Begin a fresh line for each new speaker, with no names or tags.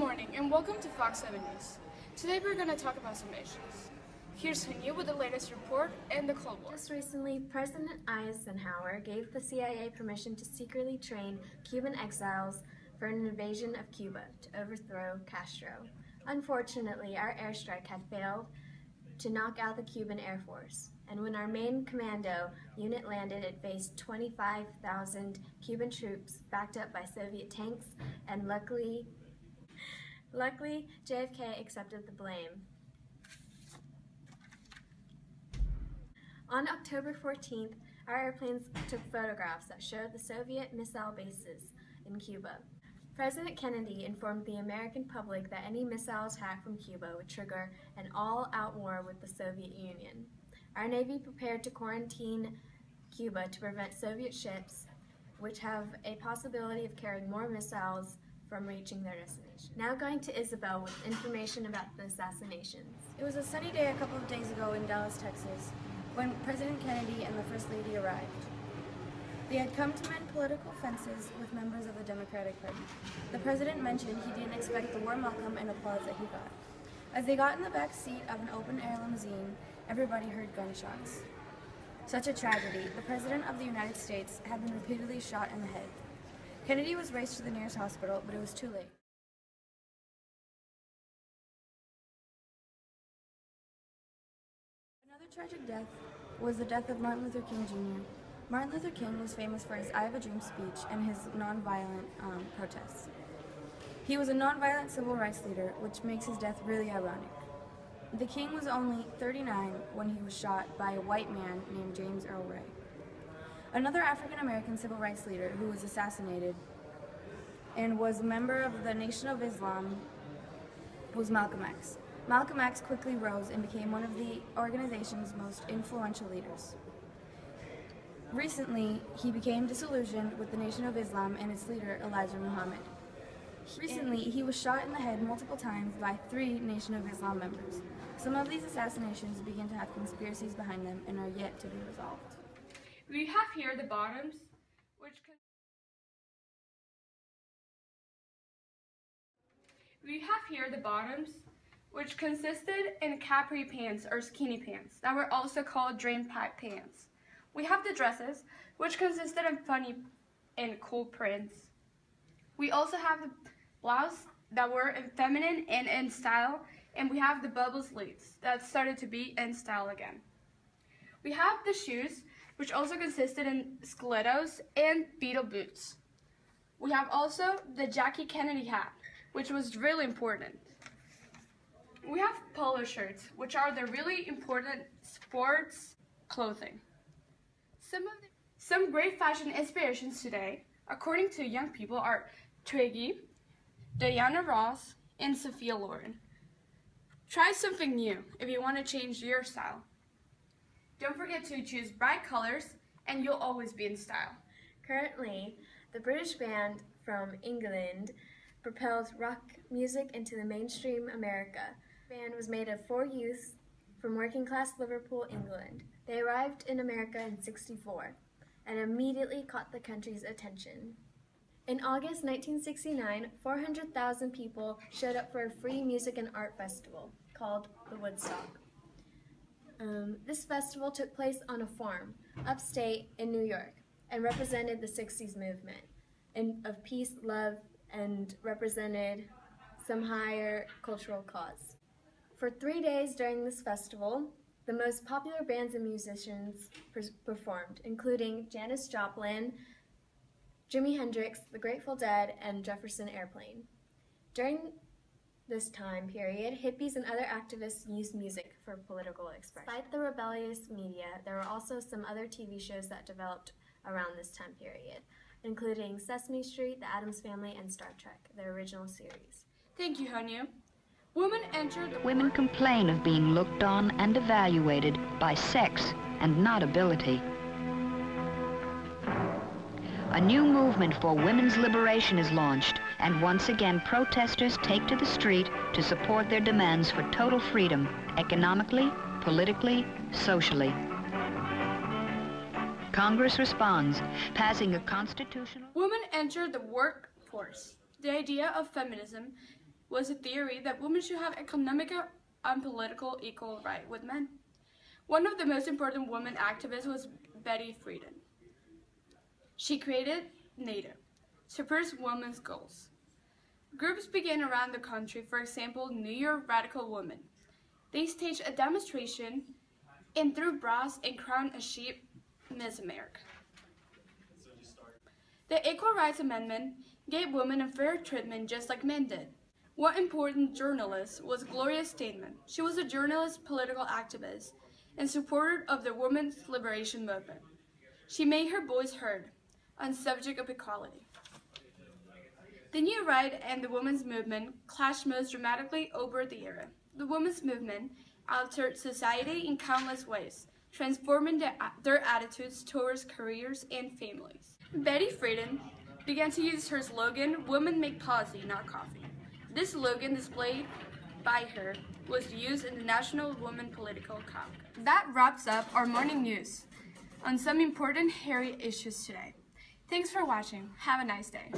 morning and welcome to Fox 7 News. Today we're going to talk about some issues. Here's Hanya with the latest report and the Cold War.
Just recently, President Eisenhower gave the CIA permission to secretly train Cuban exiles for an invasion of Cuba to overthrow Castro. Unfortunately, our airstrike had failed to knock out the Cuban Air Force, and when our main commando unit landed, it faced 25,000 Cuban troops backed up by Soviet tanks, and luckily JFK accepted the blame. On October 14th, our airplanes took photographs that showed the Soviet missile bases in Cuba. President Kennedy informed the American public that any missile attack from Cuba would trigger an all-out war with the Soviet Union. Our Navy prepared to quarantine Cuba to prevent Soviet ships, which have a possibility of carrying more missiles, from reaching their destination. Now going to Isabel with information about the assassinations.
It was a sunny day a couple of days ago in Dallas, Texas, when President Kennedy and the First Lady arrived. They had come to mend political fences with members of the Democratic Party. The president mentioned he didn't expect the warm welcome and applause that he got. As they got in the back seat of an open-air limousine, everybody heard gunshots. Such a tragedy. The President of the United States had been repeatedly shot in the head. Kennedy was raced to the nearest hospital, but it was too late. Another tragic death was the death of Martin Luther King Jr. Martin Luther King was famous for his I Have a Dream speech and his nonviolent protests. He was a nonviolent civil rights leader, which makes his death really ironic. The King was only 39 when he was shot by a white man named James Earl Ray. Another African-American civil rights leader who was assassinated and was a member of the Nation of Islam was Malcolm X. Malcolm X quickly rose and became one of the organization's most influential leaders. Recently, he became disillusioned with the Nation of Islam and its leader, Elijah Muhammad. Recently, he was shot in the head multiple times by 3 Nation of Islam members. Some of these assassinations begin to have conspiracies behind them and are yet to be resolved.
We have here the bottoms, which consisted in capri pants or skinny pants that were also called drain pipe pants. We have the dresses, which consisted of funny and cool prints. We also have the blouse that were feminine and in style, and we have the bubble sleeves that started to be in style again. We have the shoes, which also consisted in stilettos and beetle boots. We have also the Jackie Kennedy hat, which was really important. We have polo shirts, which are the really important sports clothing. Some great fashion inspirations today, according to young people, are Twiggy, Diana Ross, and Sophia Loren. Try something new if you want to change your style. Don't forget to choose bright colors, and you'll always be in style.
Currently, the British band from England propelled rock music into the mainstream America. The band was made of 4 youths from working-class Liverpool, England. They arrived in America in '64 and immediately caught the country's attention. In August 1969, 400,000 people showed up for a free music and art festival called the Woodstock. This festival took place on a farm upstate in New York and represented the '60s movement of peace, love, and represented some higher cultural cause. For 3 days during this festival, the most popular bands and musicians performed, including Janis Joplin, Jimi Hendrix, The Grateful Dead, and Jefferson Airplane. During this time period, hippies and other activists used music for political expression. Despite the rebellious media, there were also some other TV shows that developed around this time period, including Sesame Street, The Addams Family, and Star Trek, the original series.
Thank you, Hanya.
Women complain of being looked on and evaluated by sex and not ability. A new movement for women's liberation is launched, and once again protesters take to the street to support their demands for total freedom, economically, politically, socially. Congress responds, passing a constitutional...
Women enter the workforce. The idea of feminism was a theory that women should have economic and political equal right with men. One of the most important women activists was Betty Friedan. She created NATO to pursue women's goals. Groups began around the country, for example, New York Radical Women. They staged a demonstration and threw bras and crowned a sheep Miss America. The Equal Rights Amendment gave women a fair treatment just like men did. One important journalist was Gloria Steinem. She was a journalist, political activist, and supporter of the women's liberation movement. She made her voice heard on the subject of equality. The new right and the women's movement clashed most dramatically over the era. The women's movement altered society in countless ways, transforming their attitudes towards careers and families. Betty Friedan began to use her slogan, "Women make policy, not coffee." This slogan, displayed by her, was used in the National Women Political Caucus. That wraps up our morning news on some important hairy issues today. Thanks for watching. Have a nice day.